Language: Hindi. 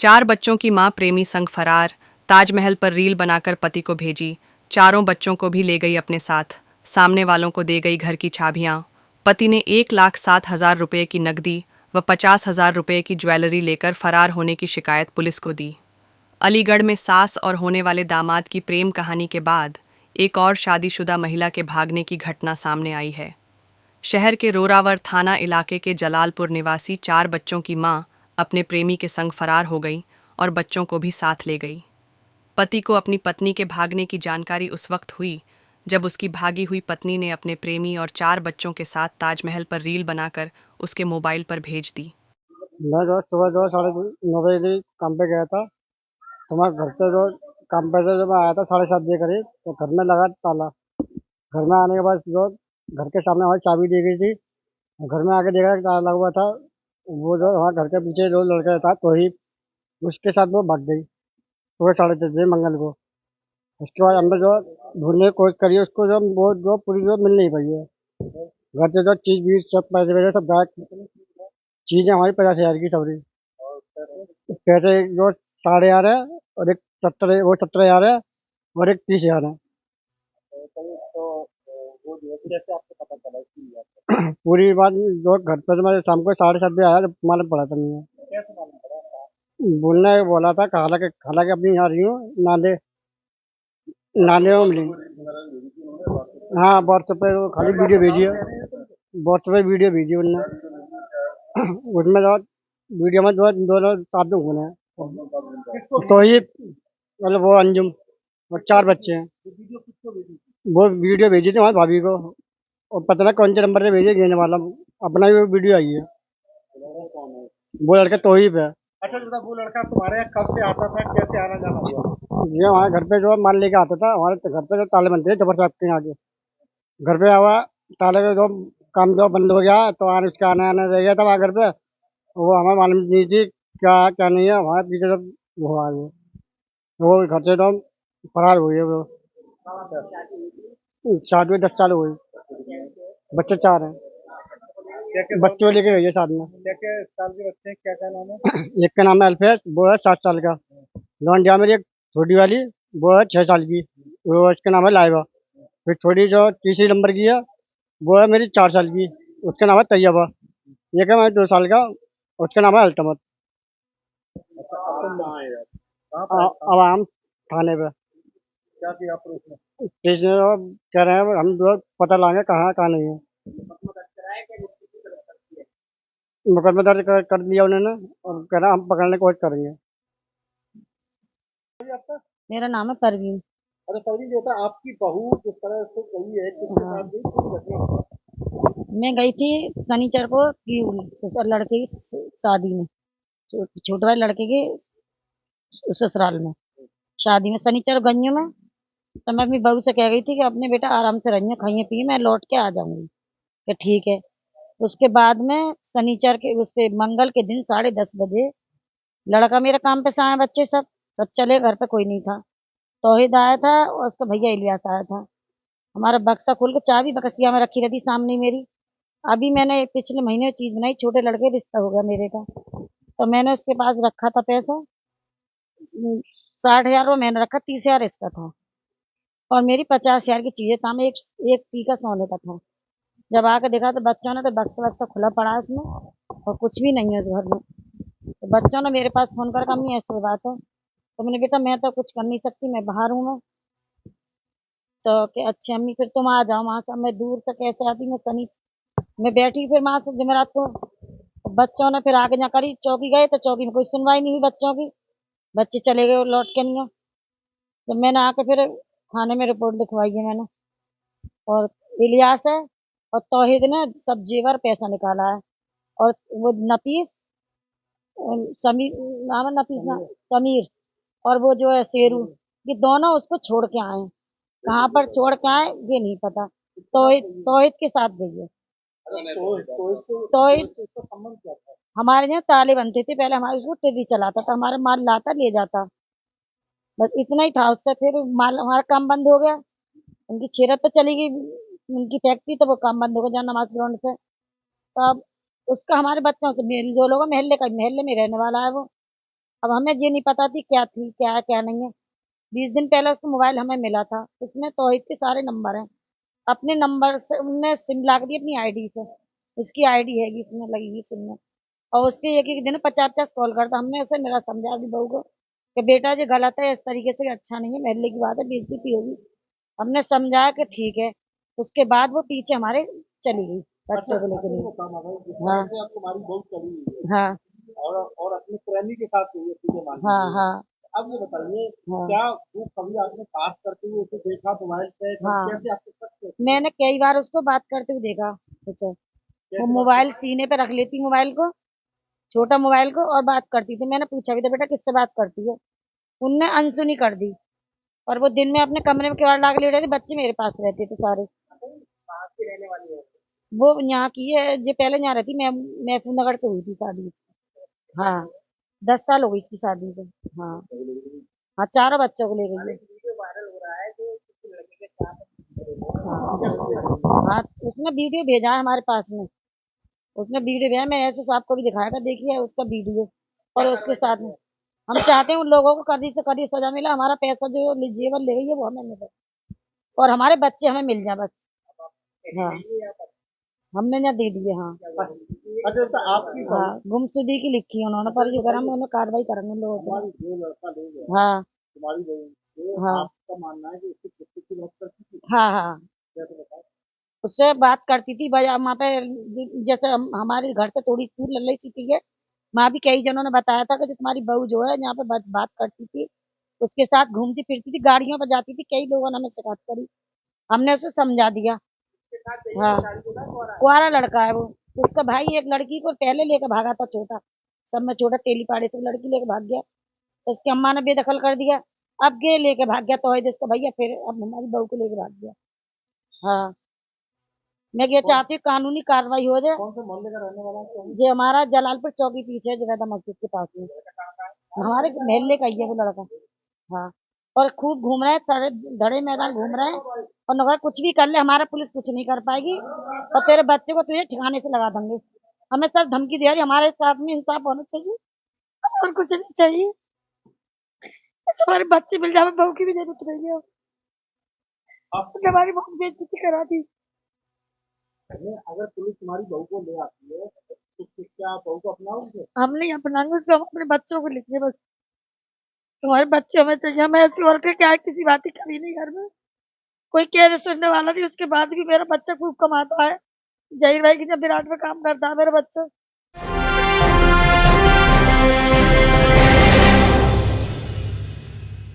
4 बच्चों की मां प्रेमी संग फरार, ताजमहल पर रील बनाकर पति को भेजी, चारों बच्चों को भी ले गई अपने साथ, सामने वालों को दे गई घर की चाबियां। पति ने 1,07,000 रुपये की नकदी व 50,000 रुपये की ज्वेलरी लेकर फरार होने की शिकायत पुलिस को दी। अलीगढ़ में सास और होने वाले दामाद की प्रेम कहानी के बाद एक और शादीशुदा महिला के भागने की घटना सामने आई है। शहर के रोरावर थाना इलाके के जलालपुर निवासी 4 बच्चों की मां अपने प्रेमी के संग फरार हो गई और बच्चों को भी साथ ले गई। पति को अपनी पत्नी के भागने की जानकारी उस वक्त हुई जब उसकी भागी हुई पत्नी ने अपने प्रेमी और 4 बच्चों के साथ ताजमहल पर रील बनाकर उसके मोबाइल पर भेज दी। मैं जो सुबह जो 9:30 काम पे गया था। तो मैं घर पे जो काम पे से जब मैं आया था 7:30 करीब, तो घर में लगा ताला। घर में आने के बाद जो घर के सामने हमारी चाबी दी गई थी, घर में आके देखा कि ताला लगा हुआ था। वो जो हमारे घर के पीछे जो लड़का था तो ही उसके साथ वो भाग गई सुबह 3:30 मंगल को। उसके बाद हमने जो ढूंढने की कोशिश करी उसको, जो वो जो पूरी जो मिल नहीं पाई है। घर से जो चीज बीज सब पैसे वैसे सब गायब। चीजें हमारी 50,000 की सबरी। पैसे जो 11,500 है, और एक 17,000 है, और एक 30,000 है। पूरी बात जो घर पर मैं शाम को 7:30 बजे आया, जब मालूम पड़ा था मुझे। बोलने बोला था, खाला के अपनी यहाँ रही हूँ। नाले नाले में मिली। हाँ, व्हाट्सएप पे वो खाली वीडियो भेजी है। व्हाट्सएप पे वीडियो भेजी उनने। उसमें जो वीडियो में दो दोनों साथ में घूमे हैं। तो ये मतलब वो अंजुम और 4 बच्चे हैं। वो वीडियो भेजी थी हमारी भाभी को, और पता नहीं कौन से नंबर से भेजे देने वाला। अपना ही वो वीडियो आई है। वो लड़का तोहिब है। अच्छा दादा, वो लड़का तुम्हारे यहाँ कब से आता था, कैसे आना जाना हुआ? ये हमारे घर पे जो माल लेके आता था, हमारे घर पे जो ताले बनते हैं जबर साहब के यहाँ के, घर पे आवा। ताले का जो काम जो बंद हो गया, तो आज उसका आना आना रह गया था वहाँ घर पे। वो हमें मालूम नहीं थी क्या क्या नहीं है। हमारे पीछे जब वो आ गए, वो घर से तो फरार हो गए वो। शादी में 10 साल हो गई। बच्चे 4 हैं। क्या क्या बच्चों लेके गई है साथ में। क्या क्या साल के बच्चे हैं, क्या क्या नाम है? एक का नाम है अल्फेज, वो है 7 साल का। लौंडिया मेरी एक छोटी वाली, वो है 6 साल की। वो उसका नाम है लाइबा। फिर छोटी जो तीसरी नंबर की है, वो है मेरी 4 साल की। उसका नाम है तैयबा। एक है मैं 2 साल का, उसका नाम है अल्तमत। अच्छा, अब तुम कहाँ है यार? कहाँ पर है? अब हम थाने पे क्या किया आपने उसमें? स्टेशन कह रहे हैं, हम जो पता लाएंगे कहाँ कहाँ नहीं है। मुकदमा दर्ज कर दिया उन्होंने, और कह रहा हम पकड़ने की कोशिश करेंगे। ये आपका? मेरा नाम है परवीन। अरे सभी जो था, आपकी बहू जिस तरह से गई है, किसके हाँ, साथ गई, पूरी घटना बताओ। मैं गई थी शनिचर को की लड़के की शादी में, छोटे वाले लड़के के ससुराल में, शादी में शनिचर गई हूँ मैं। तो मैं अपनी बहू से कह गई थी कि अपने बेटा आराम से रहिए, खाइए पिए, मैं लौट के आ जाऊंगी। कि ठीक है। उसके बाद में शनिचर के उसके मंगल के दिन 10:30 बजे लड़का मेरे काम पे से आए, बच्चे सब सब चले, घर पे कोई नहीं था। तौहीद आया था और उसका भैया इलियास आया था। हमारा बक्सा खोल के चाबी बकसिया में रखी रहती सामने ही मेरी। अभी मैंने पिछले महीने चीज बनाई, छोटे लड़के रिश्ता हो गया मेरे का। तो मैंने उसके पास रखा था पैसा, 60,000 वो मैंने रखा, 30,000 इसका था, और मेरी 50,000 की चीजें था। मैं एक एक टीका सोने का था। जब आके देखा तो बच्चों ने तो बक्सा वक्सा खुला पड़ा है उसमें, और कुछ भी नहीं है उस घर में। तो बच्चों ने मेरे पास फोन कर, अम्मी ऐसी बात है। तो मैंने, बेटा मैं तो कुछ कर नहीं सकती, मैं बाहर हूँ मैं। तो कि अच्छा अम्मी फिर तुम आ जाओ वहां से। मैं दूर से कैसे आती, मैं बैठी फिर वहां से जमेरात को। बच्चों ने फिर आगे जा करी, चौकी गए तो चौकी में कोई सुनवाई नहीं हुई बच्चों की। बच्चे चले गए और लौट के नहीं आए। जब मैंने आके फिर थाने में रिपोर्ट लिखवाई है मैंने। और इलियास है और तौहीद ने सब जेवर पैसा निकाला है। और वो नफीस, समीर नाम है, नफीस ना, समीर, और वो जो है शेरू, ये दोनों उसको छोड़ के आए। कहाँ पर छोड़ के आए ये नहीं पता। तौहीद तौहीद के साथ गई है। तौहीद, तो इसका संबंध क्या था? हमारे यहाँ ताले बनते थे पहले, हमारे उसको टेडी चलाता था, हमारा माल लाता ले जाता, बस इतना ही था। उससे फिर माल हमारा काम बंद हो गया। उनकी छेरत पे चली गई उनकी फैक्ट्री, तो वो काम बंद हो गया जहाँ नमाज ग्राउंड से। तो अब उसका हमारे बच्चों से मेल जोल होगा, मोहल्ले का मोहल्ले में रहने वाला है वो। अब हमें ये नहीं पता थी क्या थी क्या है क्या नहीं है। 20 दिन पहले उसका मोबाइल हमें मिला था, उसमें तौहीद के सारे नंबर हैं। अपने नंबर से उनने सिम लगा दी अपनी आईडी से, उसकी आईडी है इसमें लगी हुई सिम में। और उसके एक एक दिन 50-50 कॉल करता। हमने उसे मेरा समझा दी बहू को कि बेटा ये गलत है, इस तरीके से अच्छा नहीं है, महल्ले की बात है, बेइज्जती होगी। हमने समझाया कि ठीक है। उसके बाद वो पीछे हमारे चली गई बच्चों को लेकर। जिस हाँ तरह से अब तुम्हारी बहू चली हुई है हाँ और अपनी प्रेमी के साथ हुई है, ठीक है, मान हाँ लीजिए। हाँ अब ये बताइए, हाँ क्या वो कभी आपने बात करते हुए उसे देखा मोबाइल पे, हाँ। कैसे आपको शक कैसे हुआ? मैंने कई बार उसको बात करते हुए देखा उसे। वो कैसे बात मोबाइल सीने पे रख लेती मोबाइल को, छोटा मोबाइल को, और बात करती थी। मैंने पूछा भी था बेटा किससे बात करती है, उनने अनसुनी कर दी। और वो दिन में अपने कमरे में किवाड़ लगा के लेटे थे, बच्चे मेरे पास रहते थे सारे। करते? कहाँ की रहने वाली है? वो यहाँ की है, जो पहले यहाँ रहती। मैं महफूज नगर से हुई थी शादी इसकी। हाँ, 10 साल हो गई इसकी शादी को। हाँ हाँ, चारों बच्चों को ले गई है। वीडियो वायरल हो रहा है जो किसी लड़के के साथ। हाँ हाँ, उसने वीडियो भेजा है हमारे पास में। उसने वीडियो भेजा, मैंने ऐसे साहब को भी दिखाया था, देखिए उसका वीडियो। और उसके साथ में हम चाहते हैं उन लोगों को कड़ी से कड़ी सजा मिले। हमारा पैसा जो जेवर ले गई है वो हमें मिले, और हमारे बच्चे हमें मिल जाए बस। हाँ, हमने ना दे दिए। हाँ अच्छा, तो आपकी हाँ, बहू, गुमशुदगी की लिखी है उन्होंने, पर जो गरम उन्होंने कार्रवाई करेंगे उन लोगों हमारी से। जो लड़का ले गया, हाँ तुम्हारी बहू, वो हाँ आपका मानना है कि उसकी छुट्टी की बात करती थी? हाँ हाँ, कैसे बताओ? उससे बात करती थी भाई। वहाँ पे जैसे हमारे घर से थोड़ी दूर लल्लई सिटी है, वहाँ भी कई जनों ने बताया था कि जो तुम्हारी बहू जो है यहाँ पे बात करती थी, उसके साथ घूमती फिरती थी, गाड़ियों पर जाती थी। कई लोगों ने हमें शिकायत करी, हमने उसे समझा दिया। हाँ, कुआरा लड़का है वो। उसका भाई एक लड़की को पहले लेकर भागा था, छोटा, सब में छोटा, तेलीपाड़े से लड़की लेके भाग गया। तो उसकी अम्मा ने बेदखल कर दिया। अब ये लेके भाग गया तो उसका भैया, फिर अब हमारी बहू को लेके भाग गया। हाँ, मैं ये कौन चाहती हूँ कानूनी कार्रवाई हो जाए। कौन से मोहल्ले का रहने वाला है? जो हमारा जलालपुर चौकी पीछे है, जुबैदा मस्जिद के पास में, हमारे महल्ले का ही है वो लड़का। हाँ, और खूब घूम रहे हैं, सारे धड़े मैदान घूम रहे हैं। और अगर कुछ भी कर ले, हमारा पुलिस कुछ नहीं कर पाएगी। और तेरे बच्चे को तुझे ठिकाने से लगा देंगे। हमें सब धमकी दे रही। हमारे साथ में इंसाफ होना चाहिए, और कुछ नहीं चाहिए। बस हमारे बच्चे मिल जाए, हमें बहू की भी जरूरत नहीं है। आप उसने हमारी बहुत बेइज्जती करा दी। अगर पुलिस तुम्हारी बहू को ले आती है तो फिर क्या आप बहू को अपनाओगे? हम नहीं अपनाएंगे उसको, हम अपने बच्चों को लेंगे बस। तुम्हारे बच्चे हमें चाहिए। हमें ऐसी औरतें क्या है, किसी बात की कमी नहीं घर में, कोई कहने सुनने वाला नहीं। उसके बाद भी मेरा बच्चा खूब कमाता है। जहीर भाई की जब विराट में काम करता है मेरा बच्चा।